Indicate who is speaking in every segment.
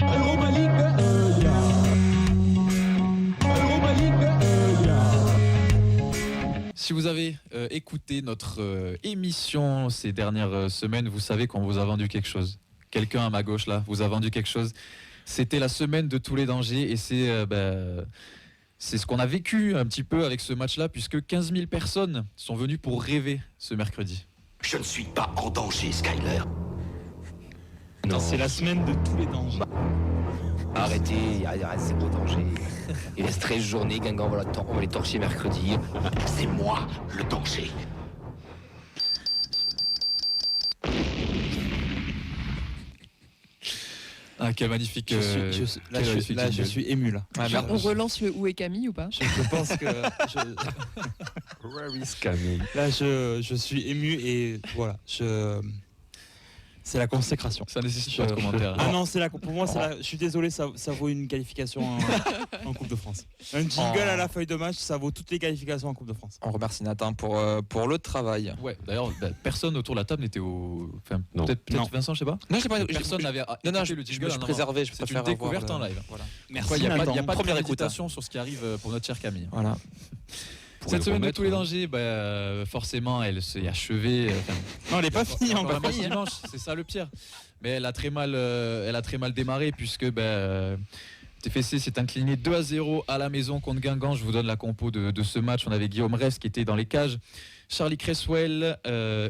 Speaker 1: Europa League, Europa League.
Speaker 2: Si vous avez écouté notre émission ces dernières semaines, vous savez qu'on vous a vendu quelque chose. Quelqu'un à ma gauche là vous a vendu quelque chose. C'était la semaine de tous les dangers et c'est ce qu'on a vécu un petit peu avec ce match-là, puisque 15 000 personnes sont venues pour rêver ce mercredi.
Speaker 3: Je ne suis pas en danger, Skyler.
Speaker 4: Non, c'est la semaine de tous les dangers.
Speaker 5: Arrêtez, c'est beau danger. Il reste 13 journées, Guingamp, on va les torcher mercredi.
Speaker 3: C'est moi, le danger.
Speaker 2: Ah, quel magnifique.
Speaker 4: Je suis ému là.
Speaker 6: On relance le Où est Camille ou pas?
Speaker 4: Je pense que.
Speaker 7: Where is Camille?
Speaker 4: Là, je suis ému et voilà. C'est la consécration.
Speaker 2: Ça nécessite pas de commentaire.
Speaker 4: Ah non, pour moi, je suis désolé, ça vaut une qualification en Coupe de France. Un jingle à la feuille de match, ça vaut toutes les qualifications en Coupe de France.
Speaker 8: On remercie Nathan pour le travail.
Speaker 2: Ouais, d'ailleurs, personne autour de la table n'était au. Enfin,
Speaker 7: Non.
Speaker 2: peut-être Vincent, je sais pas.
Speaker 8: Non, je sais pas.
Speaker 2: Personne n'avait.
Speaker 8: Non,
Speaker 2: le
Speaker 8: je
Speaker 2: jingle,
Speaker 8: me suis préservé. Je
Speaker 2: c'est
Speaker 8: préfère
Speaker 2: une découverte en live.
Speaker 8: Voilà.
Speaker 4: Merci.
Speaker 2: Il n'y a pas de
Speaker 8: Première écoute,
Speaker 2: préméditation sur ce qui arrive pour notre chère Camille.
Speaker 8: Voilà.
Speaker 2: Cette semaine de tous les dangers, forcément, elle s'est achevée.
Speaker 4: Non, elle n'est pas finie
Speaker 2: encore
Speaker 4: encore.
Speaker 2: un match dimanche, c'est ça le pire. Mais elle a très mal démarré puisque TFC s'est incliné 2-0 à la maison contre Guingamp. Je vous donne la compo de ce match. On avait Guillaume Rest qui était dans les cages, Charlie Cresswell,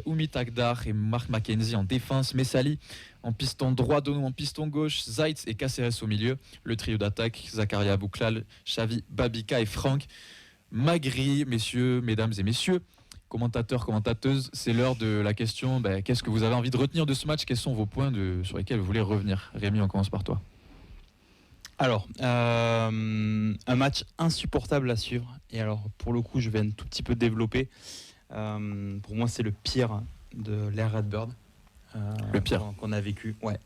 Speaker 2: Oumit Agdar et Mark McKenzie en défense, Messali en piston droit, Donou en piston gauche, Zaitz et Caceres au milieu. Le trio d'attaque, Zakaria Bouklal, Xavi, Babika et Franck Magri. Mesdames et messieurs, commentateurs, commentateuses, c'est l'heure de la question. Qu'est-ce que vous avez envie de retenir de ce match? Quels sont vos points sur lesquels vous voulez revenir? Rémi, on commence par toi.
Speaker 4: Alors, un match insupportable à suivre. Et alors, pour le coup, je vais un tout petit peu développer. Pour moi, c'est le pire de l'ère Redbird.
Speaker 2: Le pire
Speaker 4: qu'on a vécu, ouais,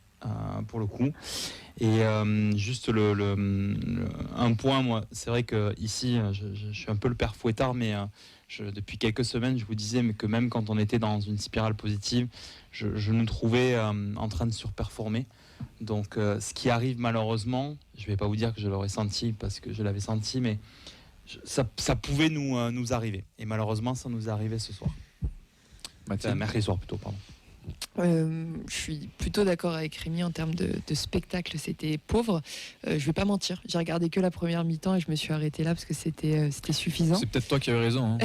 Speaker 4: pour le coup. Et juste un point, moi, c'est vrai que ici, je suis un peu le père fouettard, mais depuis quelques semaines, je vous disais que même quand on était dans une spirale positive, je nous trouvais en train de surperformer. Donc, ce qui arrive malheureusement, je ne vais pas vous dire que je l'aurais senti parce que je l'avais senti, mais ça pouvait nous arriver. Et malheureusement, ça nous est arrivé ce soir. Mercredi soir plutôt, pardon.
Speaker 6: Je suis plutôt d'accord avec Rémi en termes de spectacle, c'était pauvre. Je vais pas mentir, j'ai regardé que la première mi-temps et je me suis arrêté là parce que c'était suffisant.
Speaker 2: C'est peut-être toi qui avais raison.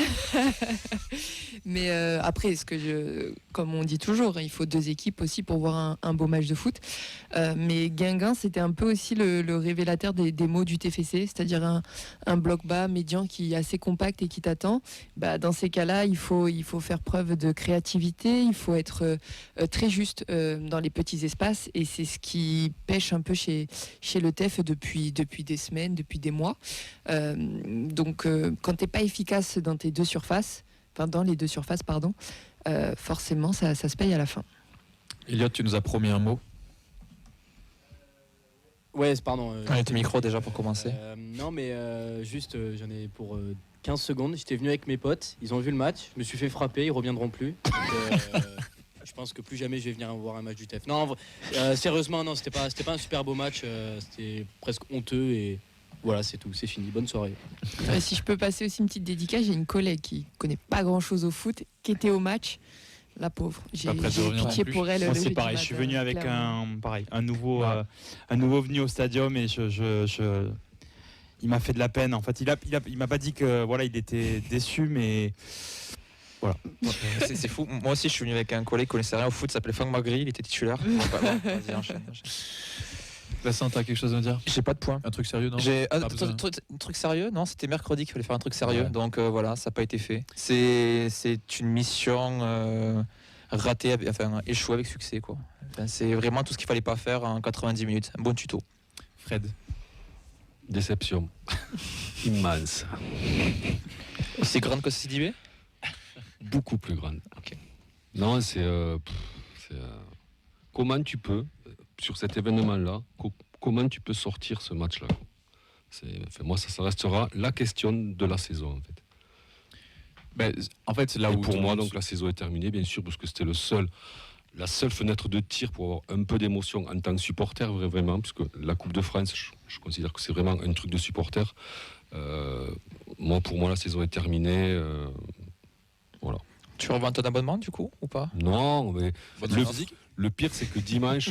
Speaker 6: Mais après, comme on dit toujours, il faut deux équipes aussi pour voir un beau match de foot. Mais Guingamp, c'était un peu aussi le révélateur des maux du TFC, c'est-à-dire un bloc bas médian qui est assez compact et qui t'attend. Dans ces cas-là, il faut faire preuve de créativité, il faut être très juste dans les petits espaces, et c'est ce qui pêche un peu chez le TEF depuis des semaines, depuis des mois. Donc quand t'es pas efficace dans les deux surfaces, forcément ça se paye à la fin.
Speaker 2: Elliot, tu nous as promis un mot.
Speaker 9: Ouais, pardon.
Speaker 8: Tes micros déjà pour commencer.
Speaker 9: Non, mais juste, j'en ai pour 15 secondes. J'étais venu avec mes potes, ils ont vu le match, je me suis fait frapper, ils reviendront plus. Donc, je pense que plus jamais je vais venir voir un match du TEF. Non, sérieusement, non, c'était pas un super beau match, c'était presque honteux et voilà, c'est tout, c'est fini. Bonne soirée.
Speaker 6: Si je peux passer aussi une petite dédicace, j'ai une collègue qui connaît pas grand-chose au foot, qui était au match. La pauvre, j'ai pitié pour elle.
Speaker 4: Moi, c'est pareil, je suis venu avec un nouveau venu au stadium et il m'a fait de la peine. En fait, il m'a pas dit que voilà, il était déçu, mais voilà.
Speaker 8: C'est fou. Moi aussi, je suis venu avec un collègue qui connaissait rien au foot, s'appelait Franck Magri, il était titulaire. Vas-y, enchaîne.
Speaker 2: Vincent, t'as quelque chose à me dire?
Speaker 8: J'ai pas de point.
Speaker 2: Un truc sérieux, non?
Speaker 8: Un truc sérieux? Non, c'était mercredi qu'il fallait faire un truc sérieux. Ouais. Donc voilà, ça n'a pas été fait. C'est une mission ratée, échouée avec succès, quoi. C'est vraiment tout ce qu'il fallait pas faire en 90 minutes. Un bon tuto.
Speaker 2: Fred?
Speaker 7: Déception. Immense.
Speaker 8: Aussi grande que CDB?
Speaker 7: Beaucoup plus grande.
Speaker 8: Okay.
Speaker 7: Non, c'est comment tu peux, sur cet événement-là, comment tu peux sortir ce match-là? Moi, ça restera la question de la saison, en fait.
Speaker 2: En fait, là
Speaker 7: et
Speaker 2: où
Speaker 7: pour moi, donc, la saison est terminée, bien sûr, parce que c'était le seul la seule fenêtre de tir pour avoir un peu d'émotion en tant que supporter, vraiment, parce que la Coupe de France, je considère que c'est vraiment un truc de supporter. Pour moi, la saison est terminée. Voilà.
Speaker 8: Tu revends ton abonnement du coup ou pas?
Speaker 7: Non, mais
Speaker 2: Bonne
Speaker 7: le pire, c'est que dimanche,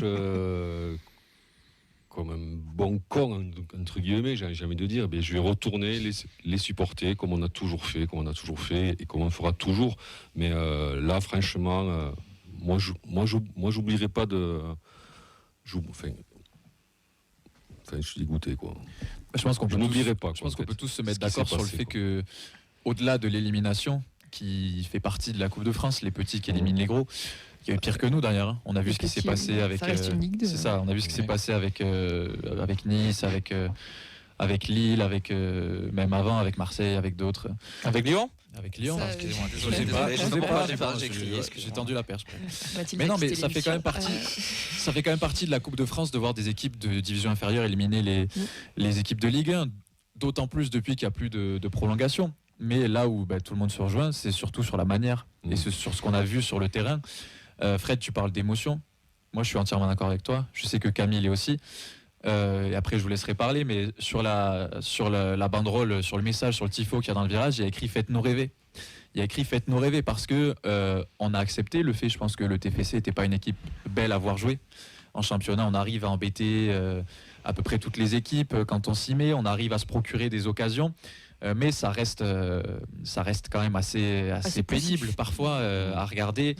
Speaker 7: comme un bon con, entre guillemets, j'ai envie de dire, je vais retourner les supporter comme on a toujours fait et comme on fera toujours. Mais là, franchement, moi, j'oublierai pas de. Je suis dégoûté, quoi.
Speaker 2: Je pense qu'on peut
Speaker 7: n'oublierai pas.
Speaker 2: Je pense qu'on peut tous se mettre d'accord sur le fait que, au-delà de l'élimination, qui fait partie de la Coupe de France, les petits qui éliminent les gros, il y a eu pire que nous derrière. Hein. On a vu ce qui s'est passé avec. C'est ça. On a vu ce qui s'est passé avec Nice, avec Lille, même avant avec Marseille, avec d'autres.
Speaker 8: Avec Lyon.
Speaker 2: Avec Lyon.
Speaker 6: Ça,
Speaker 2: Excusez-moi.
Speaker 8: désolé,
Speaker 2: J'ai pas. J'ai crié. J'ai tendu la perche. Mais non, mais ça fait quand même partie de la Coupe de France de voir des équipes de division inférieure éliminer les équipes de Ligue 1. D'autant plus depuis qu'il n'y a plus de prolongation. Mais là où tout le monde se rejoint, c'est surtout sur la manière et sur ce qu'on a vu sur le terrain. Fred, tu parles d'émotion. Moi, je suis entièrement d'accord avec toi. Je sais que Camille est aussi. Et après, je vous laisserai parler. Mais sur la banderole, sur le message, sur le tifo qu'il y a dans le virage, il y a écrit « Faites-nous rêver ». Il y a écrit « Faites-nous rêver » parce que on a accepté le fait, je pense que le TFC n'était pas une équipe belle à voir jouer. En championnat, on arrive à embêter à peu près toutes les équipes. Quand on s'y met, on arrive à se procurer des occasions. Mais ça reste quand même assez pénible parfois à regarder.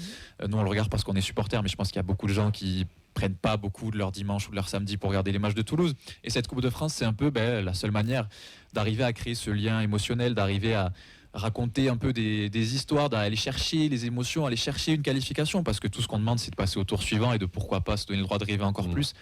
Speaker 2: Nous, on le regarde parce qu'on est supporters, mais je pense qu'il y a beaucoup de gens qui prennent pas beaucoup de leur dimanche ou de leur samedi pour regarder les matchs de Toulouse. Et cette Coupe de France, c'est un peu la seule manière d'arriver à créer ce lien émotionnel, d'arriver à raconter un peu des histoires, d'aller chercher les émotions, aller chercher une qualification, parce que tout ce qu'on demande, c'est de passer au tour suivant et de pourquoi pas se donner le droit de rêver encore plus.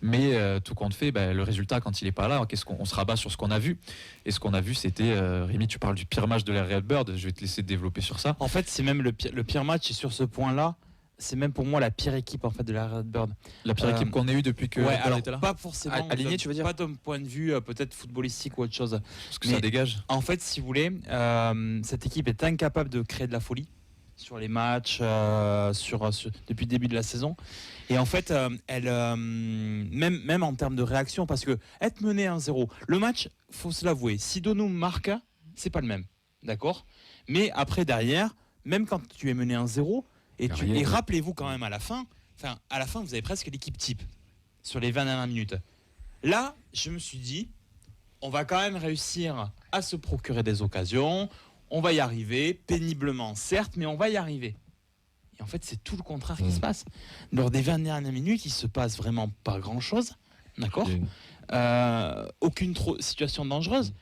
Speaker 2: Mais tout compte fait, le résultat, quand il n'est pas là, on se rabat sur ce qu'on a vu. Et ce qu'on a vu, c'était, Rémi, tu parles du pire match de la Redbird, je vais te laisser développer sur ça.
Speaker 4: En fait, c'est même le pire match, et sur ce point-là, c'est même pour moi la pire équipe en fait de la Redbird.
Speaker 2: La pire équipe qu'on ait eue depuis que
Speaker 4: alors,
Speaker 2: était là.
Speaker 4: pas forcément
Speaker 8: aligné, tu veux dire?
Speaker 4: Pas d'un point de vue peut-être footballistique ou autre chose.
Speaker 2: Parce que ça dégage.
Speaker 4: En fait, si vous voulez, cette équipe est incapable de créer de la folie sur les matchs depuis le début de la saison. Et en fait, même en termes de réaction, parce que être mené 1-0, le match, faut se l'avouer, si Donou marque, c'est pas le même, d'accord? Mais après, derrière, même quand tu es mené 1-0, et rappelez-vous quand même à la fin, vous avez presque l'équipe type sur les 20 dernières minutes. Là, je me suis dit, on va quand même réussir à se procurer des occasions, on va y arriver, péniblement certes, mais on va y arriver. Et en fait, c'est tout le contraire qui se passe. Lors des 20 dernières minutes, il se passe vraiment pas grand-chose, d'accord ? Aucune situation dangereuse.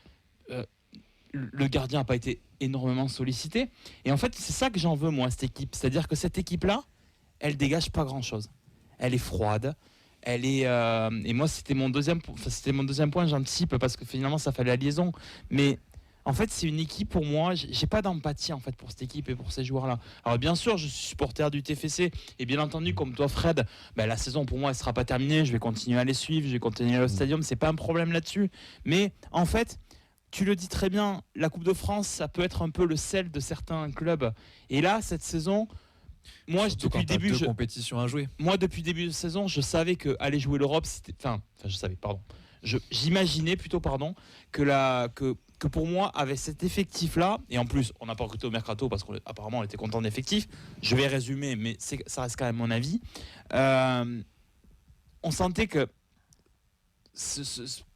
Speaker 4: Le gardien n'a pas été énormément sollicité. Et en fait, c'est ça que j'en veux, moi, cette équipe. C'est-à-dire que cette équipe-là, elle dégage pas grand-chose. Elle est froide. Elle est et moi, c'était mon deuxième point. J'anticipe parce que finalement, ça fait la liaison. Mais en fait, c'est une équipe pour moi. J'ai pas d'empathie en fait pour cette équipe et pour ces joueurs-là. Alors bien sûr, je suis supporter du TFC et bien entendu, comme toi, Fred, la saison pour moi, elle sera pas terminée. Je vais continuer à les suivre. Je vais continuer à aller au stadium. C'est pas un problème là-dessus. Mais en fait, tu le dis très bien, la Coupe de France, ça peut être un peu le sel de certains clubs. Et là, cette saison, moi, depuis le début,
Speaker 2: compétitions à jouer.
Speaker 4: Moi, depuis le début de saison, je savais que aller jouer l'Europe, c'était, j'imaginais plutôt, que pour moi, avec cet effectif-là, et en plus, on n'a pas recruté au mercato parce qu'apparemment, on était content de l'effectif. Je vais résumer, mais ça reste quand même mon avis. On sentait que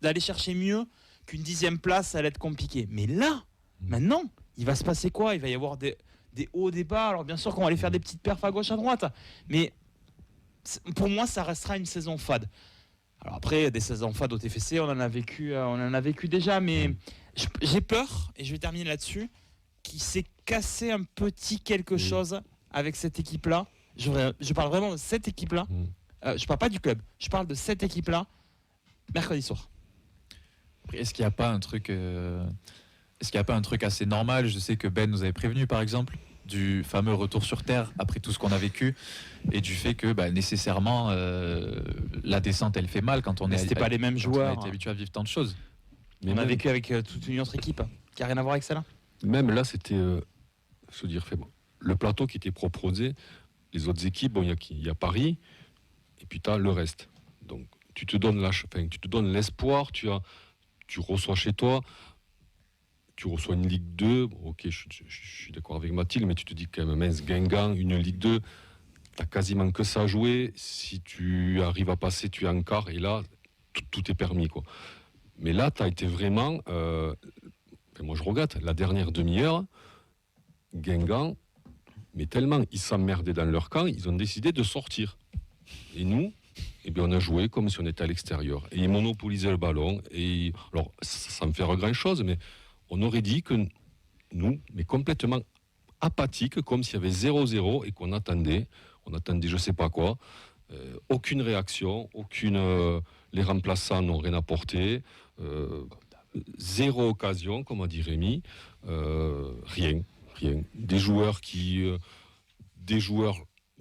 Speaker 4: d'aller chercher mieux qu'une 10e place, ça allait être compliqué. Mais là, maintenant, il va se passer quoi? Il va y avoir des hauts, des bas. Alors bien sûr qu'on va aller faire des petites perfs à gauche, à droite. Mais pour moi, ça restera une saison fade. Alors après, des saisons fades au TFC, on en a vécu déjà. Mais j'ai peur, et je vais terminer là-dessus, qu'il s'est cassé un petit quelque chose avec cette équipe-là. Je parle vraiment de cette équipe-là. Je parle pas du club. Je parle de cette équipe-là mercredi soir.
Speaker 2: Est-ce qu'il n'y a pas un truc assez normal? Je sais que Ben nous avait prévenu par exemple du fameux retour sur terre après tout ce qu'on a vécu et du fait que nécessairement la descente elle fait mal quand on
Speaker 4: c'était pas les mêmes joueurs.
Speaker 2: On a été habitué à vivre tant de choses.
Speaker 4: Mais on a vécu avec toute une autre équipe qui a rien à voir avec celle-là.
Speaker 7: Même là, c'était, le plateau qui était proposé. Les autres équipes, bon, il y a Paris, et puis tu as le reste. Donc tu te donnes l'espoir, tu reçois chez toi, tu reçois une Ligue 2, bon, ok, je suis d'accord avec Mathilde, mais tu te dis quand même, mince, Guingamp, une Ligue 2, t'as quasiment que ça à jouer. Si tu arrives à passer, tu es en quart, et là, tout est permis, quoi. Mais là, tu as été vraiment... moi, je regrette. La dernière demi-heure, Guingamp, mais tellement ils s'emmerdaient dans leur camp, ils ont décidé de sortir. Et nous, eh bien, on a joué comme si on était à l'extérieur. Et ils monopolisaient le ballon. Et, alors, ça me fait grand-chose, mais on aurait dit que nous, mais complètement apathiques, comme s'il y avait 0-0 et qu'on attendait. On attendait je ne sais pas quoi. Aucune réaction, les remplaçants n'ont rien apporté. Zéro occasion, comme a dit Rémi. Rien. Des joueurs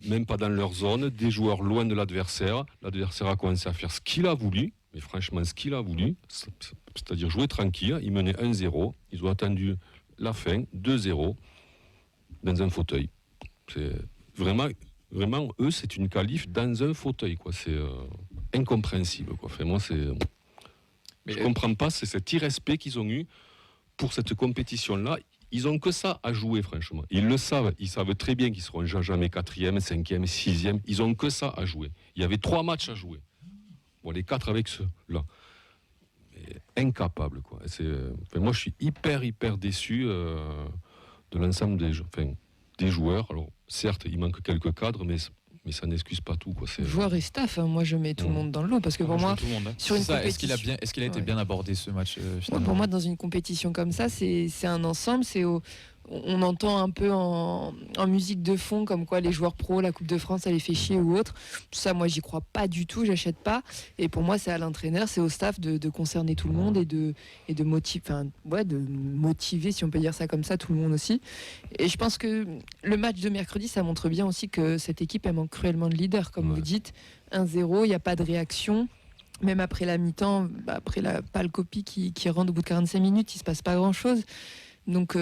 Speaker 7: même pas dans leur zone, des joueurs loin de l'adversaire. L'adversaire a commencé à faire ce qu'il a voulu, mais franchement ce qu'il a voulu, c'est-à-dire jouer tranquille. Ils menaient 1-0, ils ont attendu la fin, 2-0, dans un fauteuil. C'est vraiment, eux, c'est une qualif dans un fauteuil, quoi. C'est incompréhensible, quoi. Enfin, moi, je comprends pas, c'est cet irrespect qu'ils ont eu pour cette compétition-là. Ils ont que ça à jouer, franchement. Ils le savent. Ils savent très bien qu'ils seront jamais 4e, 5e, 6e. Ils ont que ça à jouer. Il y avait 3 matchs à jouer. Bon, les 4 avec ceux-là. Incapable, quoi. Moi, je suis hyper déçu de l'ensemble des joueurs. Alors, certes, il manque quelques cadres, mais ça n'excuse pas tout, quoi.
Speaker 6: Joueurs et staff, hein. Moi je mets tout le monde dans le lot parce que pour moi, sur une compétition,
Speaker 2: est-ce qu'il a été bien abordé ce match finalement?
Speaker 6: Pour moi, dans une compétition comme ça, c'est un ensemble. On entend un peu en musique de fond comme quoi les joueurs pros, la Coupe de France, ça les fait chier ou autre. Ça, moi, j'y crois pas du tout, j'achète pas. Et pour moi, c'est à l'entraîneur, c'est au staff de concerner tout le monde et de motiver, si on peut dire ça comme ça, tout le monde aussi. Et je pense que le match de mercredi, ça montre bien aussi que cette équipe, elle manque cruellement de leader, comme vous dites. 1-0, il n'y a pas de réaction. Même après la mi-temps, après la pâle copie qui rentre au bout de 45 minutes, il se passe pas grand-chose. Donc,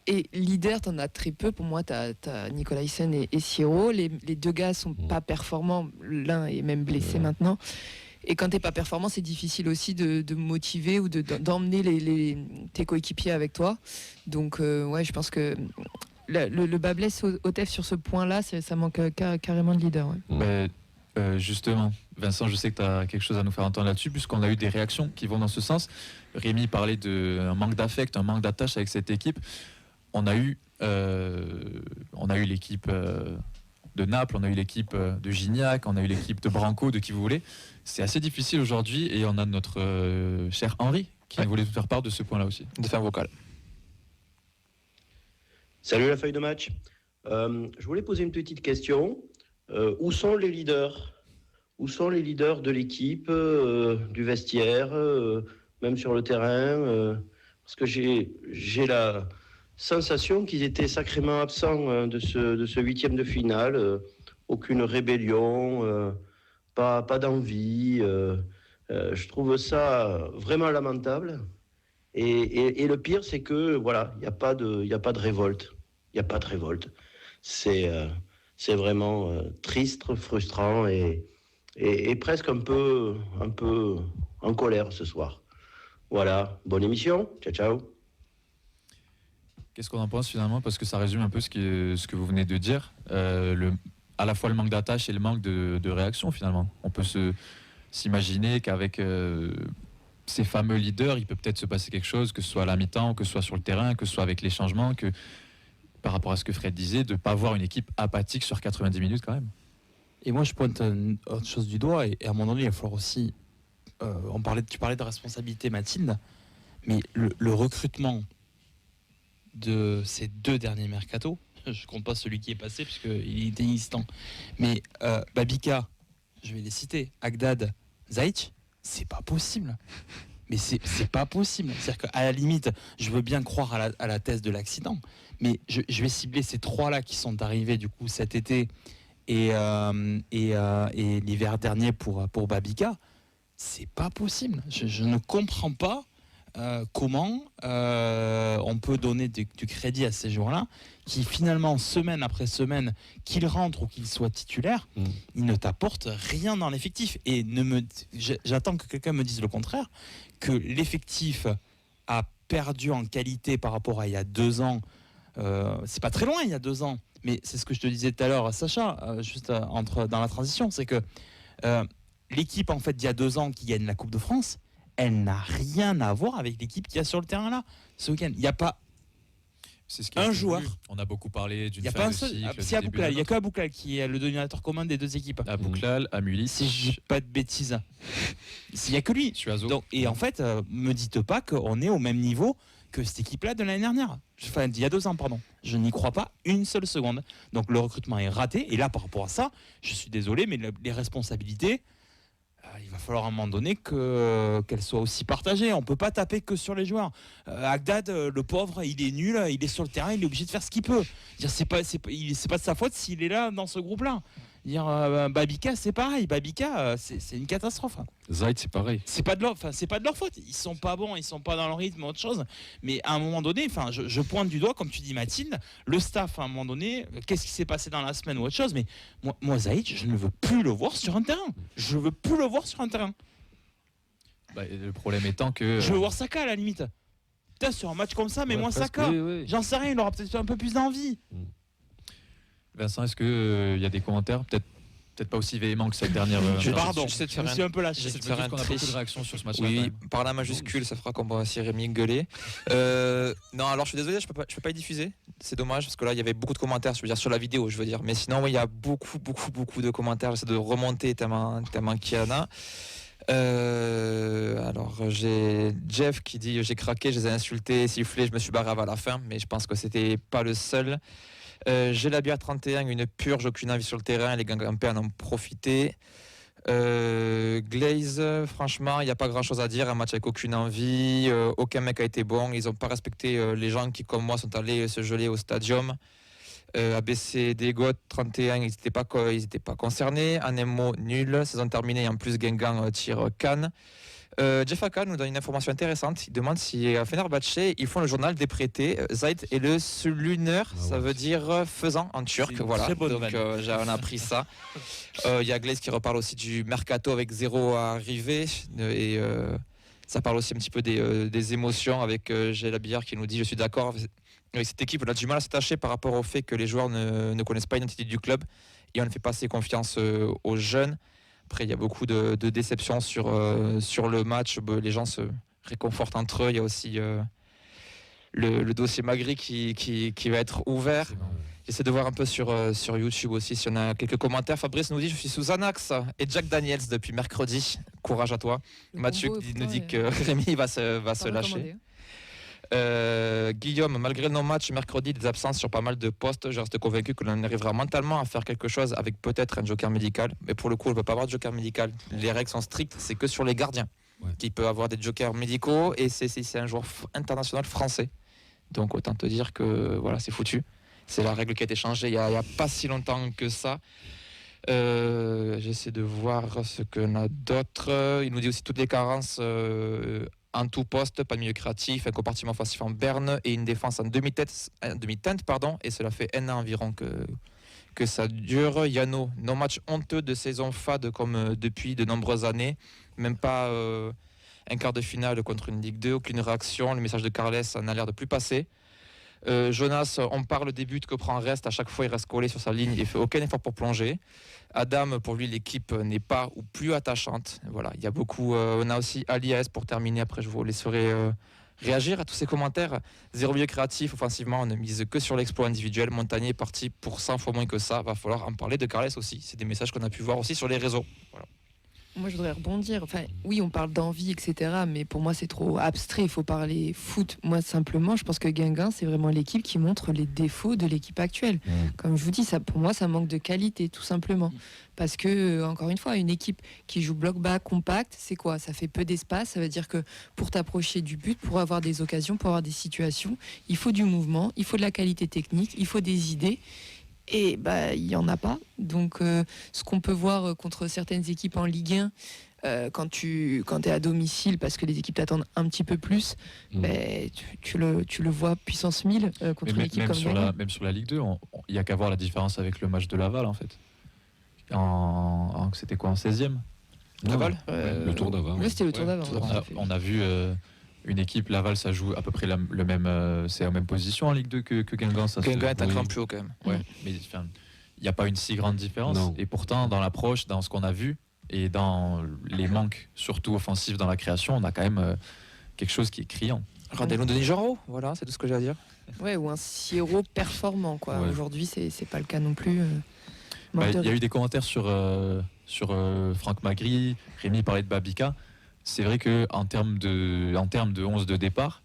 Speaker 6: et leader, t'en as très peu. Pour moi, t'as Nicolas Hyssen et Siro. Les 2 gars sont pas performants. L'un est même blessé maintenant. Et quand t'es pas performant, c'est difficile aussi de motiver ou d'emmener tes coéquipiers avec toi. Donc, je pense que le bas blesse au TEF sur ce point-là, ça manque carrément de leader. Ouais.
Speaker 2: Justement, Vincent, je sais que tu as quelque chose à nous faire entendre là-dessus, puisqu'on a eu des réactions qui vont dans ce sens. Rémi parlait d'un manque d'affect, un manque d'attache avec cette équipe. On a eu l'équipe de Naples, on a eu l'équipe de Gignac, on a eu l'équipe de Branco, de qui vous voulez. C'est assez difficile aujourd'hui et on a notre cher Henri qui voulait vous faire part de ce point-là aussi, de faire vocal.
Speaker 10: Salut la feuille de match. Je voulais poser une petite question. Où sont les leaders? Où sont les leaders de l'équipe, du vestiaire, même sur le terrain parce que j'ai la sensation qu'ils étaient sacrément absents de ce 8e de finale. Aucune rébellion, pas d'envie. Je trouve ça vraiment lamentable. Et le pire, c'est que voilà, il n'y a pas de révolte. Il n'y a pas de révolte. C'est vraiment triste, frustrant et presque un peu en colère ce soir. Voilà, bonne émission, ciao.
Speaker 2: Qu'est-ce qu'on en pense finalement? Parce que ça résume un peu ce que vous venez de dire. À la fois le manque d'attache et le manque de réaction finalement. On peut s'imaginer qu'avec ces fameux leaders, il peut peut-être se passer quelque chose, que ce soit à la mi-temps, que ce soit sur le terrain, que ce soit avec les changements, que par rapport à ce que Fred disait, de ne pas voir une équipe apathique sur 90 minutes quand même.
Speaker 4: Et moi, je pointe autre chose du doigt, et à un moment donné, il va falloir aussi... tu parlais de responsabilité, Mathilde, mais le recrutement de ces 2 derniers mercatos, je compte pas celui qui est passé, puisqu'il était inexistant, mais Babika, je vais les citer, Agdad, Zaic, c'est pas possible. Mais c'est pas possible. C'est-à-dire qu'à la limite, je veux bien croire à la thèse de l'accident, mais je vais cibler ces 3-là qui sont arrivés du coup cet été et l'hiver dernier pour Babika. C'est pas possible. Je ne comprends pas comment on peut donner du crédit à ces joueurs-là qui finalement, semaine après semaine, qu'ils rentrent ou qu'ils soient titulaires, ils ne t'apportent rien dans l'effectif. Et j'attends que quelqu'un me dise le contraire, que l'effectif a perdu en qualité par rapport à il y a 2 ans. C'est pas très loin il y a 2 ans, mais c'est ce que je te disais tout à l'heure, Sacha, juste dans la transition, c'est que l'équipe en fait d'il y a 2 ans qui gagne la Coupe de France, elle n'a rien à voir avec l'équipe qu'il y a sur le terrain là ce week-end. Il n'y a pas un joueur.
Speaker 2: On a beaucoup parlé d'une
Speaker 4: Il n'y a
Speaker 2: fin
Speaker 4: pas un
Speaker 2: de
Speaker 4: seul.
Speaker 2: cycle.
Speaker 4: C'est Abouklal. Il n'y a que Abouklal qui est le dénominateur commun des 2 équipes.
Speaker 2: Abouklal, Amulis.
Speaker 4: Si je dis pas de bêtises, il n'y a que lui. Donc, et en fait, me dites pas qu'on est au même niveau que cette équipe-là de l'année dernière. Enfin, il y a 2 ans, pardon. Je n'y crois pas une seule seconde. Donc le recrutement est raté. Et là, par rapport à ça, je suis désolé, mais les responsabilités, il va falloir à un moment donné qu'elles soient aussi partagées. On ne peut pas taper que sur les joueurs. Agdad, le pauvre, il est nul, il est sur le terrain, il est obligé de faire ce qu'il peut. C'est pas de sa faute s'il est là dans ce groupe-là. Babika, c'est pareil. Babika, c'est une catastrophe.
Speaker 7: Zayt, c'est pareil.
Speaker 4: C'est pas de leur faute. Ils sont pas bons, ils sont pas dans leur rythme, autre chose. Mais à un moment donné, je pointe du doigt, comme tu dis, Mathilde, le staff, à un moment donné, qu'est-ce qui s'est passé dans la semaine ou autre chose. Mais moi, Zayt, je ne veux plus le voir sur un terrain. Je veux plus le voir sur un terrain.
Speaker 2: Le problème étant que.
Speaker 4: Je veux voir Saka à la limite. Putain, sur un match comme ça, mais moi, Saka, j'en sais rien, il aura peut-être un peu plus d'envie.
Speaker 2: Vincent, est-ce qu'il y a des commentaires peut-être pas aussi véhéments que cette dernière.
Speaker 4: Pardon,
Speaker 8: je
Speaker 4: me suis un peu lâché.
Speaker 8: J'essaie de faire un
Speaker 2: qu'on a beaucoup de réactions sur ce match.
Speaker 8: Oui, par la majuscule, ça fera qu'on va aussi Rémi gueuler. Non, alors je suis désolé, je peux pas y diffuser. C'est dommage parce que là il y avait beaucoup de commentaires, sur la vidéo, je veux dire. Mais sinon, il y a beaucoup de commentaires. J'essaie de remonter tellement qu'il y en a. Alors j'ai Jeff qui dit j'ai craqué, je les ai insultés, sifflés, je me suis barré à la fin, mais je pense que c'était pas le seul. J'ai la bière 31, une purge, aucune envie sur le terrain, les Guingampais en ont profité. Glaze, franchement, il n'y a pas grand chose à dire, un match avec aucune envie, aucun mec a été bon, ils n'ont pas respecté les gens qui, comme moi, sont allés se geler au stadium. ABC Degot 31, ils n'étaient pas concernés. Anemo nul, saison terminée, en plus Guingamp tire Cannes. Jeff Akan nous donne une information intéressante. Il demande si à Fenerbahçe ils font le journal des prêtés. Zayt et le Suluner, ça veut dire faisant en turc. Voilà. Donc on a appris ça. Il y a Glaze qui reparle aussi du mercato avec 0 arrivé et ça parle aussi un petit peu des émotions avec Gela Billard qui nous dit je suis d'accord avec cette équipe. On a du mal à s'attacher par rapport au fait que les joueurs ne connaissent pas l'identité du club et on ne fait pas assez confiance aux jeunes. Après, il y a beaucoup de déceptions sur le match. Les gens se réconfortent entre eux. Il y a aussi le dossier Magri qui va être ouvert. J'essaie de voir un peu sur YouTube aussi si on a quelques commentaires. Fabrice nous dit je suis sous Xanax et Jack Daniels depuis mercredi. Courage à toi. Mathieu nous dit que Rémi va se lâcher. Guillaume, malgré nos matchs mercredi, des absences sur pas mal de postes, je reste convaincu que l'on arrivera mentalement à faire quelque chose avec peut-être un joker médical. Mais pour le coup, on ne peut pas avoir de joker médical. Les règles sont strictes, c'est que sur les gardiens qui peut avoir des jokers médicaux et c'est un joueur international français. Donc autant te dire que voilà, c'est foutu. C'est la règle qui a été changée il n'y a pas si longtemps que ça. J'essaie de voir ce qu'on a d'autre. Il nous dit aussi toutes les carences en tout poste, pas de milieu créatif, un compartiment offensif en berne et une défense en demi-teinte, et cela fait 1 an environ que ça dure. Yano, nos matchs honteux de saison fade comme depuis de nombreuses années, même pas un quart de finale contre une Ligue 2, aucune réaction, le message de Carles en a l'air de plus passer. Jonas, on parle des buts que prend Reste, à chaque fois il reste collé sur sa ligne et fait aucun effort pour plonger. Adam, pour lui l'équipe n'est pas ou plus attachante. Voilà, il y a beaucoup. On a aussi Ali AS pour terminer, après je vous laisserai réagir à tous ces commentaires. 0 milieu créatif, offensivement on ne mise que sur l'exploit individuel. Montagnier est parti pour 100 fois moins que ça, va falloir en parler de Carles aussi. C'est des messages qu'on a pu voir aussi sur les réseaux. Voilà.
Speaker 6: Moi, je voudrais rebondir. Enfin, oui, on parle d'envie, etc. Mais pour moi, c'est trop abstrait. Il faut parler foot. Moi, simplement, je pense que Guingamp, c'est vraiment l'équipe qui montre les défauts de l'équipe actuelle. Comme je vous dis, ça, pour moi, ça manque de qualité, tout simplement. Parce que, encore une fois, une équipe qui joue bloc bas, compact, c'est quoi? Ça fait peu d'espace. Ça veut dire que pour t'approcher du but, pour avoir des occasions, pour avoir des situations, il faut du mouvement, il faut de la qualité technique, il faut des idées. Et il n'y en a pas. Donc, ce qu'on peut voir contre certaines équipes en Ligue 1, quand tu es à domicile, parce que les équipes t'attendent un petit peu plus, tu le vois puissance 1000 contre une équipe comme Guingamp.
Speaker 2: Même sur la Ligue 2, il n'y a qu'à voir la différence avec le match de Laval, en fait. C'était quoi, en 16e
Speaker 8: Laval
Speaker 7: Le Tour d'Avant.
Speaker 6: Oui, c'était le Tour d'Avant.
Speaker 2: On a vu une équipe, Laval, ça joue à peu près le même, c'est la même position en Ligue 2 que Guingamp.
Speaker 8: Guingamp est un cran plus haut quand même.
Speaker 2: Ouais, mais il n'y a pas une si grande différence.
Speaker 7: Non.
Speaker 2: Et pourtant, dans l'approche, dans ce qu'on a vu, et dans les manques, surtout offensifs dans la création, on a quand même quelque chose qui est criant.
Speaker 8: Rendez-nous Denis Genreau, voilà, c'est tout ce que j'ai à dire.
Speaker 6: Ouais, ou un Siro performant, quoi.
Speaker 2: Ouais.
Speaker 6: Aujourd'hui, c'est pas le cas non plus.
Speaker 2: Il y a eu des commentaires sur Franck Magri, Rémi parlait de Babika. C'est vrai qu'en termes de 11 de départ,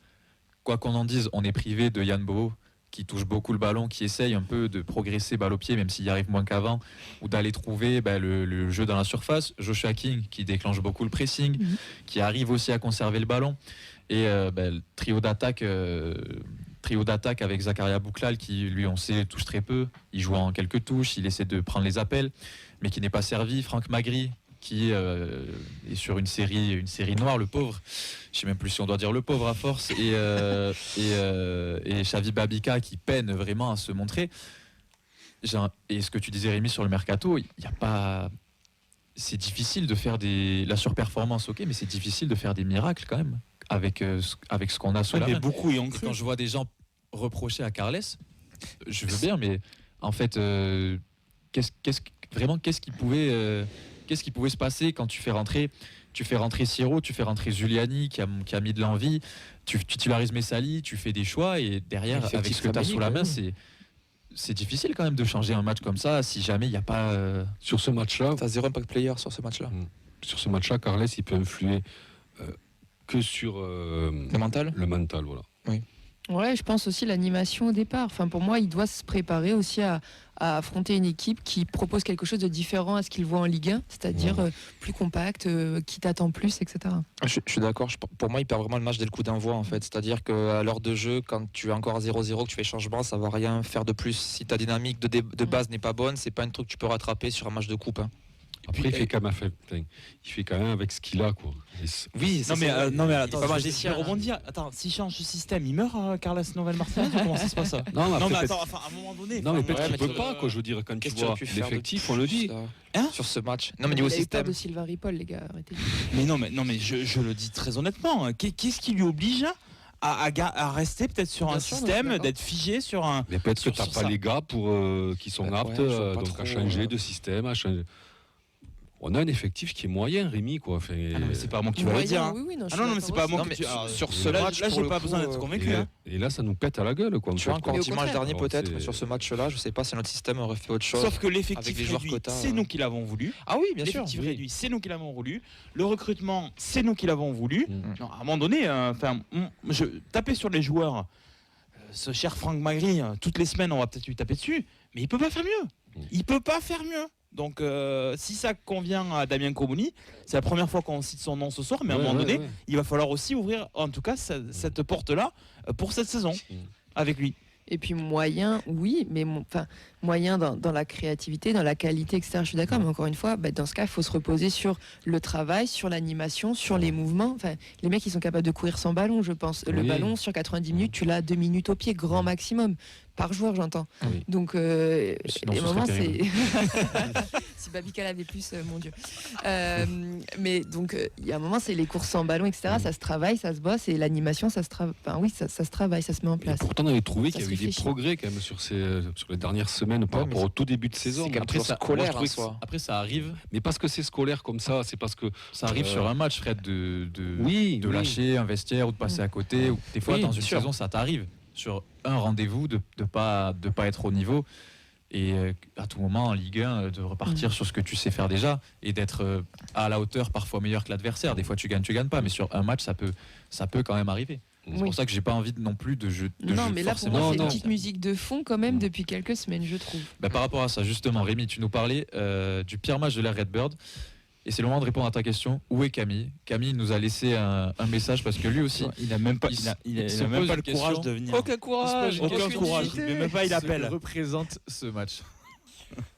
Speaker 2: quoi qu'on en dise, on est privé de Yann Boho, qui touche beaucoup le ballon, qui essaye un peu de progresser balle au pied, même s'il y arrive moins qu'avant, ou d'aller trouver le jeu dans la surface. Joshua King, qui déclenche beaucoup le pressing, qui arrive aussi à conserver le ballon. Et le trio d'attaque avec Zakaria Bouklal, qui lui, on sait, touche très peu. Il joue en quelques touches, il essaie de prendre les appels, mais qui n'est pas servi. Franck Magri, qui est sur une série noire, le pauvre. Je sais même plus si on doit dire le pauvre à force. Et Xavi Babika, qui peine vraiment à se montrer. Et ce que tu disais, Rémi, sur le mercato, il n'y a pas... C'est difficile de faire la surperformance, ok, mais c'est difficile de faire des miracles quand même avec ce qu'on a sous la main.
Speaker 4: Beaucoup y ont
Speaker 2: Et
Speaker 4: cru.
Speaker 2: quand je vois des gens reprocher à Carles, je veux bien, mais en fait, qu'est-ce qui pouvait se passer quand tu fais rentrer Siro, tu fais rentrer Giuliani qui a mis de l'envie, tu titularises Messali, tu fais des choix, et derrière, avec ce que tu as sous la main, c'est difficile quand même de changer un match comme ça si jamais il n'y a pas...
Speaker 7: Sur ce match-là,
Speaker 8: T'as 0 impact player sur ce match-là.
Speaker 7: Carles, il peut influer que sur
Speaker 8: Le mental.
Speaker 7: le mental, voilà.
Speaker 6: Ouais, je pense aussi l'animation au départ. Enfin, pour moi, il doit se préparer aussi à affronter une équipe qui propose quelque chose de différent à ce qu'il voit en Ligue 1, c'est-à-dire plus compact, qui t'attend plus, etc.
Speaker 8: Je suis d'accord. Pour moi, il perd vraiment le match dès le coup d'envoi, en fait. C'est-à-dire qu'à l'heure de jeu, quand tu es encore à 0-0, que tu fais changement, ça va rien faire de plus. Si ta dynamique de base n'est pas bonne, c'est pas un truc que tu peux rattraper sur un match de coupe. Hein.
Speaker 7: Après, il fait quand même avec ce qu'il a, quoi.
Speaker 8: Oui,
Speaker 4: Non mais attends,
Speaker 8: pas mal
Speaker 4: je vais
Speaker 8: d'essais, hein.
Speaker 4: rebondir. Attends, s'il change de système, il meurt Carles Novel Martinez ou comment ça se passe ça?
Speaker 7: Non,
Speaker 4: Non mais
Speaker 7: après,
Speaker 4: attends, à un moment donné.
Speaker 7: non, mais
Speaker 4: enfin,
Speaker 7: peut-être
Speaker 8: ouais,
Speaker 7: qu'il
Speaker 8: mais
Speaker 7: peut
Speaker 8: tu-
Speaker 7: pas, quoi. Je veux dire, quand tu
Speaker 8: Qu'est-ce que tu
Speaker 7: vois
Speaker 8: aurais pu faire de
Speaker 7: l'effectif,
Speaker 8: plus,
Speaker 7: on le dit.
Speaker 4: Hein
Speaker 8: sur ce match. Non, mais
Speaker 6: Il
Speaker 8: niveau
Speaker 6: a eu peur
Speaker 8: système.
Speaker 6: de Sylvain Ripoll, les gars, arrêtez.
Speaker 4: Mais non mais je le dis très honnêtement. Qu'est-ce qui lui oblige à rester peut-être sur
Speaker 6: Bien
Speaker 4: un
Speaker 6: sûr,
Speaker 4: système,
Speaker 6: d'accord.
Speaker 4: d'être figé sur un.
Speaker 7: Mais peut-être que
Speaker 4: sur
Speaker 7: t'as pas
Speaker 4: ça.
Speaker 7: les gars qui sont
Speaker 8: Ouais,
Speaker 7: aptes
Speaker 8: je vois pas
Speaker 7: donc
Speaker 8: trop,
Speaker 7: à changer de système, à changer. On a un effectif qui est moyen, Rémi, quoi. Enfin,
Speaker 4: Ah non mais c'est pas moi qui va le dire. hein.
Speaker 6: Oui, oui, non, je
Speaker 4: Ah
Speaker 6: suis
Speaker 4: non mais c'est pas
Speaker 6: d'accord
Speaker 4: moi
Speaker 8: Non,
Speaker 4: que
Speaker 8: mais
Speaker 4: tu.
Speaker 8: sur ce
Speaker 4: là,
Speaker 8: match,
Speaker 4: là
Speaker 8: pour
Speaker 4: j'ai
Speaker 8: le
Speaker 4: pas
Speaker 8: coup,
Speaker 4: besoin d'être convaincu. hein.
Speaker 7: et là, ça nous pète à la gueule, quoi.
Speaker 8: Tu vois, encore
Speaker 6: Mais au
Speaker 8: dimanche
Speaker 6: contraire.
Speaker 8: dernier,
Speaker 7: Alors,
Speaker 8: peut-être,
Speaker 7: c'est-
Speaker 8: mais sur ce match-là, je sais pas si notre système aurait fait autre chose.
Speaker 4: Sauf que
Speaker 8: avec
Speaker 4: l'effectif
Speaker 8: les joueurs
Speaker 4: réduit,
Speaker 8: quotas,
Speaker 4: c'est nous qui l'avons voulu.
Speaker 8: Ah oui, bien sûr.
Speaker 4: L'effectif
Speaker 8: oui.
Speaker 4: réduit, c'est nous qui l'avons voulu. Le recrutement, c'est nous qui l'avons voulu. Non, à un moment donné, je tapais sur les joueurs. Ce cher Franck Magri, toutes les semaines, on va peut-être lui taper dessus, mais il peut pas faire mieux. Il peut pas faire mieux. Donc, si ça convient à Damien Comoni, c'est la première fois qu'on cite son nom ce soir, mais à un moment donné, il va falloir aussi ouvrir, en tout cas, cette porte-là pour cette saison avec lui.
Speaker 6: Et puis moyen, oui, mais moyen dans la créativité, dans la qualité, etc. Je suis d'accord, mais encore une fois, dans ce cas, il faut se reposer sur le travail, sur l'animation, sur les mouvements. Enfin, les mecs, ils sont capables de courir sans ballon, je pense. Le
Speaker 7: Oui.
Speaker 6: ballon, sur 90 minutes, tu l'as 2 minutes au pied, grand maximum. Par joueur, j'entends.
Speaker 2: Oui.
Speaker 6: Donc,
Speaker 2: Sinon,
Speaker 6: des
Speaker 2: ce
Speaker 6: moments,
Speaker 2: serait
Speaker 6: c'est...
Speaker 2: terrible.
Speaker 6: Si Babica l'avait plus, mon Dieu. Mais donc, il y a un moment, c'est les courses sans ballon, etc. Ça se travaille, ça se bosse, et l'animation, ça se travaille. Enfin, oui, ça se travaille, ça se met en
Speaker 7: Et
Speaker 6: place.
Speaker 7: pourtant, on avait trouvé
Speaker 6: Ça
Speaker 7: qu'il y
Speaker 6: se
Speaker 7: avait des
Speaker 6: réfléchit.
Speaker 7: progrès quand même sur les dernières semaines par
Speaker 8: Ouais, mais
Speaker 7: rapport au tout début de saison.
Speaker 8: c'est quand même
Speaker 7: Après,
Speaker 8: toujours
Speaker 7: ça-
Speaker 8: scolaire,
Speaker 7: moi, je trouvais
Speaker 8: en
Speaker 7: que
Speaker 8: soi.
Speaker 2: Après, ça arrive
Speaker 7: Mais parce que c'est scolaire comme ça, c'est parce que
Speaker 2: Ça arrive sur un match, Fred, de
Speaker 7: oui,
Speaker 2: lâcher un vestiaire ou de passer à côté. Ou des fois,
Speaker 8: Oui,
Speaker 2: dans
Speaker 8: bien
Speaker 2: une
Speaker 8: sûr.
Speaker 2: saison, ça t'arrive sur un rendez-vous de pas être au niveau. Et à tout moment, en Ligue 1, de repartir sur ce que tu sais faire déjà et d'être à la hauteur, parfois meilleur que l'adversaire. Des fois, tu gagnes pas. Mais sur un match, ça peut quand même arriver. C'est
Speaker 6: Oui.
Speaker 2: pour ça que j'ai pas envie non plus de jeu.
Speaker 6: Non, mais là, pour moi,
Speaker 7: Non,
Speaker 6: c'est une
Speaker 7: non.
Speaker 6: petite musique de fond quand même depuis quelques semaines, je trouve.
Speaker 2: Par rapport à ça, justement, Rémi, tu nous parlais du pire match de la Redbird. Et c'est le moment de répondre à ta question. Où est Camille? Camille nous a laissé un message parce que lui aussi.
Speaker 4: Il a même pas, il a même pas le courage de venir.
Speaker 8: Aucun courage.
Speaker 4: Aucun courage. Mais même pas il appelle.
Speaker 2: Représente ce match.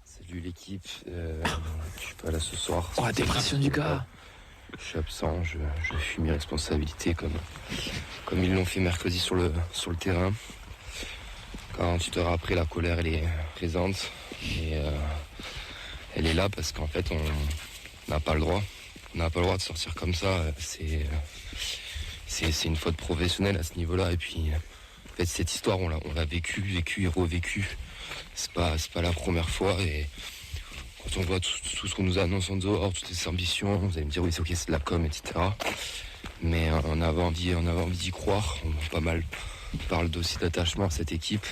Speaker 5: Salut l'équipe, je suis pas là ce soir.
Speaker 8: Oh, la dépression du gars.
Speaker 5: Je suis absent, je fuis mes responsabilités comme ils l'ont fait mercredi sur le terrain. 48 heures après, la colère elle est présente et elle est là parce qu'en fait on n'a pas le droit. On n'a pas le droit de sortir comme ça. C'est une faute professionnelle à ce niveau-là. Et puis en fait cette histoire on l'a vécu et revécu. C'est pas la première fois et quand on voit tout ce qu'on nous annonce en dehors, toutes ces ambitions, vous allez me dire oui c'est ok c'est de la com, etc. Mais on avait envie d'y croire. Pas mal parle aussi d'attachement à cette équipe.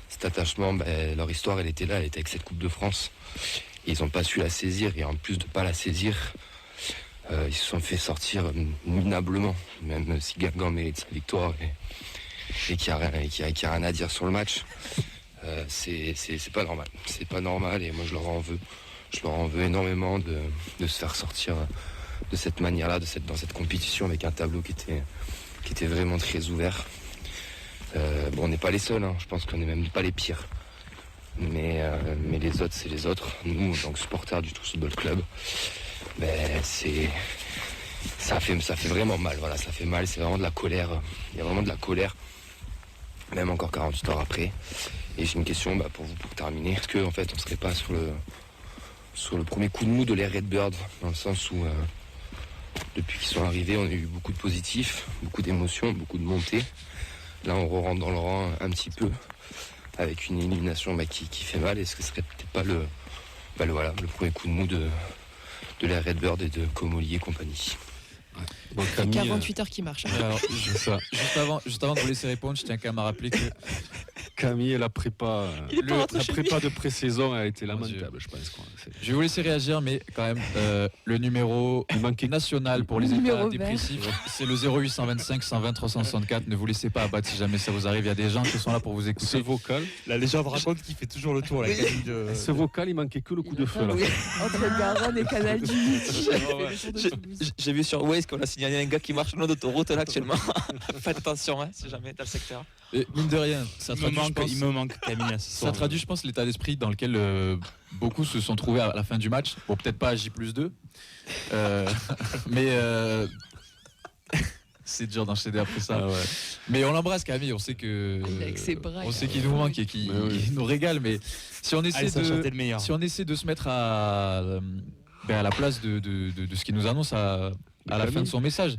Speaker 5: Cet attachement, leur histoire elle était là, elle était avec cette Coupe de France. Et ils n'ont pas su la saisir et en plus de pas la saisir, ils se sont fait sortir minablement. Même si Guingamp mérite sa victoire et qu'il n'y a rien à dire sur le match. C'est pas normal. C'est pas normal et moi je leur en veux. Je leur en veux énormément de se faire sortir de cette manière-là, dans cette compétition avec un tableau qui était vraiment très ouvert. On n'est pas les seuls, hein. Je pense qu'on n'est même pas les pires. Mais les autres, c'est les autres. Nous, en tant que supporters du Tours Football Club, ça fait vraiment mal. Voilà, ça fait mal. C'est vraiment de la colère. Il y a vraiment de la colère. Même encore 48 heures après. Et j'ai une question pour vous pour terminer. Est-ce qu'en fait on serait pas sur le premier coup de mou de l'ère Redbird, dans le sens où depuis qu'ils sont arrivés on a eu beaucoup de positifs, beaucoup d'émotions, beaucoup de montées. Là on rentre dans le rang un petit peu avec une élimination qui fait mal. Est-ce que ce serait peut-être pas le premier coup de mou de l'ère Redbird et de Comolli et compagnie?
Speaker 7: Bon, Camille,
Speaker 6: 48 heures qui marche.
Speaker 2: Alors, juste avant de vous laisser répondre, je tiens quand même à rappeler que
Speaker 7: Camille, la prépa de pré-saison a été
Speaker 2: Mon
Speaker 7: lamentable, je pense.
Speaker 2: je vais vous laisser réagir, mais quand même, le numéro national pour les
Speaker 6: Numéro
Speaker 2: états
Speaker 6: vert.
Speaker 2: dépressifs, c'est le 0825 120 364. Ne vous laissez pas abattre si jamais ça vous arrive. Il y a des gens qui sont là pour vous
Speaker 7: Ce
Speaker 2: écouter.
Speaker 7: vocal,
Speaker 4: La légende raconte qu'il fait toujours le tour.
Speaker 7: ce vocal, il manquait que le coup de feu là.
Speaker 6: Entre Garonne et Canal du Midi.
Speaker 8: J'ai vu sur Waze qu'on a signalé un gars qui marche le long d'autoroute là actuellement. Faites attention si jamais dans le secteur.
Speaker 2: Et mine de rien, ça traduit,
Speaker 4: Il me manque Camille à ce soir.
Speaker 2: ça traduit, je pense, l'état d'esprit dans lequel beaucoup se sont trouvés à la fin du match. Bon, peut-être pas à J+2, mais c'est dur d'enchaîner après ça.
Speaker 7: Ah ouais.
Speaker 2: Mais on l'embrasse Camille, on sait que
Speaker 6: Avec ses bras.
Speaker 2: on sait qu'il nous manque et qu'il nous régale. Mais si on essaie
Speaker 4: le meilleur.
Speaker 2: si on essaie de se mettre à la place de ce qu'il nous annonce à la fin de son message,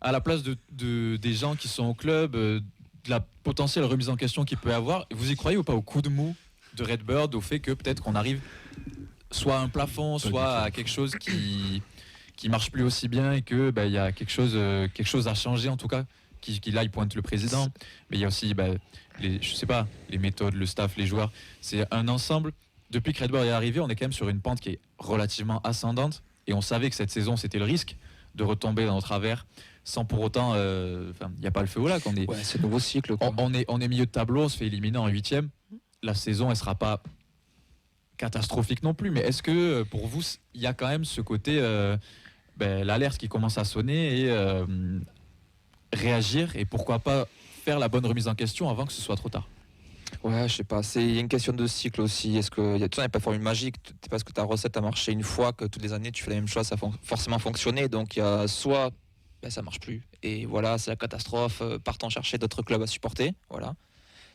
Speaker 2: à la place des gens qui sont au club, de la potentielle remise en question qu'il peut y avoir, vous y croyez ou pas au coup de mou de Redbird, au fait que peut-être qu'on arrive soit à un plafond, soit à quelque chose qui marche plus aussi bien et que il y a quelque chose à changer en tout cas, qui là il pointe le président, mais il y a aussi les méthodes, le staff, les joueurs, c'est un ensemble. Depuis que Redbird est arrivé, on est quand même sur une pente qui est relativement ascendante et on savait que cette saison c'était le risque de retomber dans le travers sans pour autant il n'y a pas le feu au lac,
Speaker 8: Ouais, c'est un nouveau cycle. Quoi.
Speaker 2: on est milieu de tableau, on se fait éliminer en 8e. La saison elle sera pas catastrophique non plus, mais est-ce que pour vous il y a quand même ce côté l'alerte qui commence à sonner et réagir et pourquoi pas faire la bonne remise en question avant que ce soit trop tard?
Speaker 8: Ouais, je sais pas. Il y a une question de cycle aussi. Est-ce que il y a tout ça n'est pas formule magique? C'est parce que ta recette a marché une fois que toutes les années tu fais la même chose, ça a forcément fonctionné. Donc il y a soit ça marche plus et voilà c'est la catastrophe. Partons chercher d'autres clubs à supporter. Voilà.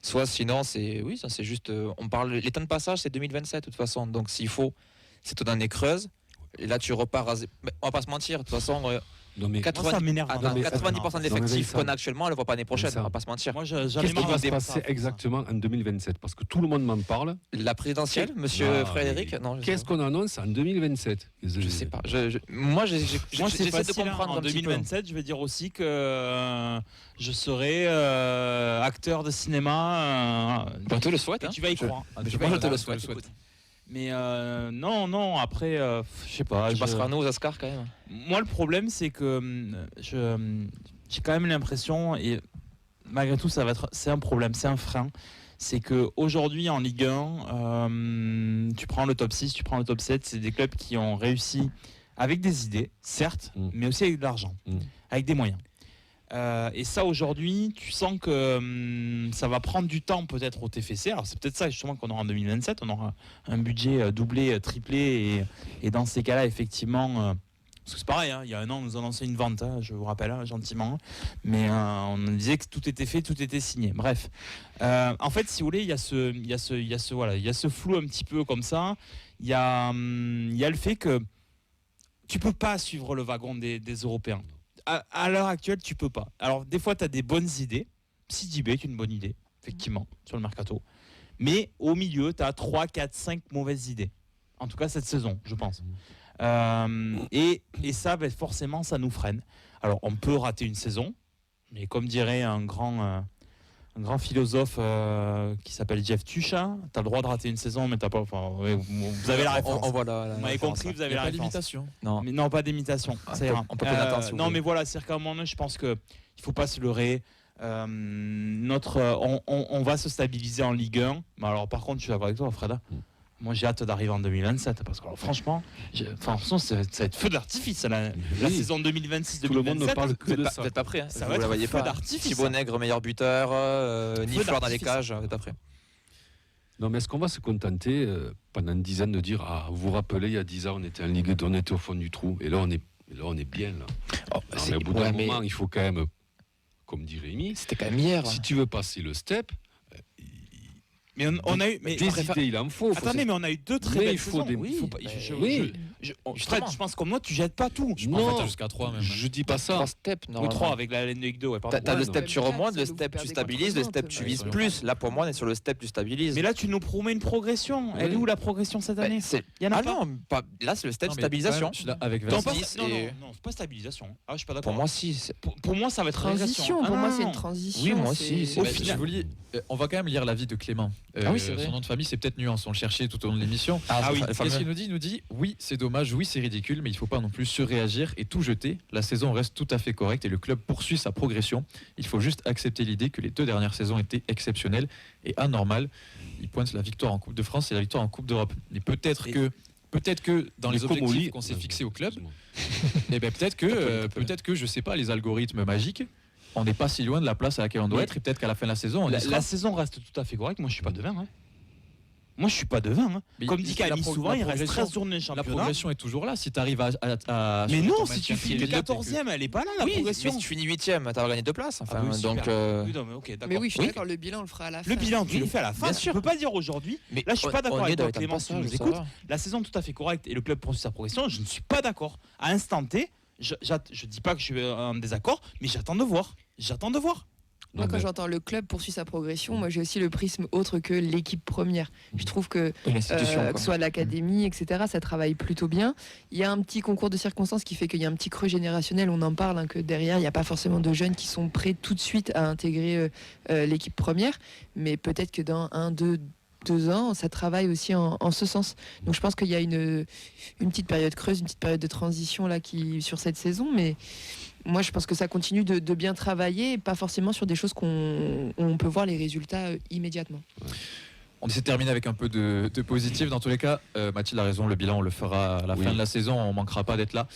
Speaker 8: Soit sinon c'est juste on parle les temps de passage c'est 2027 de toute façon. Donc s'il faut c'est ton année creuse. Et là tu repars mais on va pas se mentir. De toute façon.
Speaker 7: Non, mais
Speaker 8: 90% de l'effectif qu'on a actuellement, on ne le voit pas l'année prochaine,
Speaker 7: ça.
Speaker 8: on va pas se mentir.
Speaker 4: Moi,
Speaker 7: qu'est-ce qui va se passer exactement en 2027? Parce que tout le monde m'en parle.
Speaker 8: La présidentielle, monsieur Frédéric non,
Speaker 7: qu'est-ce qu'on annonce en 2027?
Speaker 8: Je sais pas. Moi, j'essaie de comprendre.
Speaker 4: En 2027, je vais dire aussi que je serai acteur de cinéma.
Speaker 8: On te le souhaite.
Speaker 4: Tu vas y croire.
Speaker 8: Moi, je te le souhaite.
Speaker 4: Mais non, après, je sais pas.
Speaker 8: Tu passeras nous aux Oscars quand même.
Speaker 4: Moi, le problème, c'est que j'ai quand même l'impression, et malgré tout, c'est un problème, c'est un frein. C'est qu'aujourd'hui, en Ligue 1, tu prends le top 6, tu prends le top 7, c'est des clubs qui ont réussi avec des idées, certes, mais aussi avec de l'argent, avec des moyens. Et ça, aujourd'hui, tu sens que ça va prendre du temps peut-être au TFC. Alors, c'est peut-être ça justement qu'on aura en 2027. On aura un budget doublé, triplé. Et dans ces cas-là, effectivement, parce que c'est pareil, il y a un an, on nous annonçait une vente, je vous rappelle, gentiment. Mais on disait que tout était fait, tout était signé. Bref. En fait, si vous voulez, il y a ce flou un petit peu comme ça. Il y a le fait que tu peux pas suivre le wagon des Européens. À l'heure actuelle, tu peux pas. Alors, des fois, tu as des bonnes idées. Sidibé est une bonne idée, effectivement, sur le mercato. Mais au milieu, tu as 3, 4, 5 mauvaises idées. En tout cas, cette saison, je pense. Et ça, forcément, ça nous freine. Alors, on peut rater une saison, mais comme dirait un grand philosophe qui s'appelle Jeff Tucha, tu as le droit de rater une saison, mais t'as pas. Enfin, vous avez la référence.
Speaker 8: On voit la
Speaker 4: vous m'avez compris, vous avez la référence.
Speaker 2: D'imitation.
Speaker 8: Non.
Speaker 4: Mais non, pas d'imitation. Ça ira.
Speaker 8: On peut pas attendre, si vous
Speaker 4: non,
Speaker 8: voulez.
Speaker 4: mais voilà, c'est qu'à un moment donné, je pense qu'il ne faut pas se leurrer. On va se stabiliser en Ligue 1. Mais alors, par contre, je suis d'accord avec toi, Freda. Moi, j'ai hâte d'arriver en 2027 parce que, alors, franchement, ça va être feu d'artifice la saison 2026-2027.
Speaker 7: Tout le monde ne parle que de ça.
Speaker 8: Vous n'êtes pas prêts, hein.
Speaker 4: Ça
Speaker 8: Vous
Speaker 4: va
Speaker 8: la
Speaker 4: être
Speaker 8: voyez
Speaker 4: feu
Speaker 8: pas.
Speaker 4: d'artifice.
Speaker 8: Thibaut Nègre, meilleur buteur, Nifleur dans les cages, vous n'êtes pas prêts.
Speaker 7: Non, mais est-ce qu'on va se contenter pendant une dizaine de dire vous vous rappelez, il y a 10 ans, on était en Ligue 2, on était au fond du trou, et là, on est bien, là. Non, mais au bout d'un moment, il faut quand même, comme dit Rémi,
Speaker 8: c'était quand même hier.
Speaker 7: Si tu veux passer le step.
Speaker 4: Mais on a eu. Mais
Speaker 7: des idées, il en faut.
Speaker 4: Attendez, mais on a eu 2 très belles saisons. Fred, je pense comme moi, tu jettes pas tout.
Speaker 2: Je pense que jusqu'à 3 même.
Speaker 7: Je dis pas ça.
Speaker 8: 3 steps,
Speaker 4: Ou 3 avec la Ligue 2.
Speaker 8: T'as le step, tu remontes, le step, tu stabilises, le step, tu vises plus. Là, pour moi, on est sur le step, tu stabilises.
Speaker 4: Mais là, tu nous promets une progression. Elle est où la progression cette année?
Speaker 8: Il y en a pas. Non, là, c'est le step stabilisation.
Speaker 2: Avec
Speaker 4: non, c'est pas stabilisation. Ah, je suis pas d'accord.
Speaker 8: Pour moi, si.
Speaker 4: Pour moi, ça va être
Speaker 6: transition. Pour moi, c'est une transition.
Speaker 8: Oui, moi aussi.
Speaker 2: On va quand même lire l'avis de Clément.
Speaker 8: Ah oui, c'est vrai.
Speaker 2: Son nom de famille, c'est peut-être nuance. On le cherchait tout au long de l'émission.
Speaker 8: Ah oui.
Speaker 2: Qu'est-ce qu'il nous dit? Il nous dit oui, c'est dommage, oui, c'est ridicule, mais il ne faut pas non plus surréagir et tout jeter. La saison reste tout à fait correcte et le club poursuit sa progression. Il faut juste accepter l'idée que les 2 dernières saisons étaient exceptionnelles et anormales. Il pointe la victoire en Coupe de France et la victoire en Coupe d'Europe. Mais peut-être que dans les objectifs qu'on s'est fixés au club, et peut-être que je sais pas, les algorithmes magiques, on n'est pas si loin de la place à laquelle on doit être et peut-être qu'à la fin de la saison,
Speaker 4: la saison reste tout à fait correcte. Moi, je suis pas devin. Moi, je suis pas devin. Comme dit Camille souvent, il reste 13 journées de championnat.
Speaker 2: La progression est toujours là. Si tu arrives à
Speaker 4: mais non, si tu finis 14e, elle est pas là, la progression.
Speaker 8: Mais si tu finis 8e, tu as gagné 2 places. Enfin, donc.
Speaker 6: Mais oui, je suis d'accord, le bilan, on le fera à la fin.
Speaker 4: Le bilan, tu le fais à la fin.
Speaker 8: Bien sûr.
Speaker 4: Tu peux pas dire aujourd'hui. Mais là, je suis pas d'accord avec toi, Clément, si tu nous écoutes. La saison tout à fait correcte et le club poursuit sa progression. Je ne suis pas d'accord. À instant T, je dis pas que je suis en désaccord, mais j'attends de voir.
Speaker 6: Moi, quand j'entends le club poursuit sa progression, moi j'ai aussi le prisme autre que l'équipe première. Je trouve que que ce soit l'académie, etc., ça travaille plutôt bien. Il y a un petit concours de circonstances qui fait qu'il y a un petit creux générationnel, on en parle, que derrière, il n'y a pas forcément de jeunes qui sont prêts tout de suite à intégrer l'équipe première, mais peut-être que dans 2 ans, ça travaille aussi en ce sens. Donc je pense qu'il y a une petite période creuse, une petite période de transition là sur cette saison, mais moi je pense que ça continue de bien travailler, pas forcément sur des choses qu'on peut voir les résultats immédiatement.
Speaker 2: On essaie de terminer avec un peu de positif. Dans tous les cas, Mathilde a raison, le bilan on le fera à la fin de la saison, on manquera pas d'être là.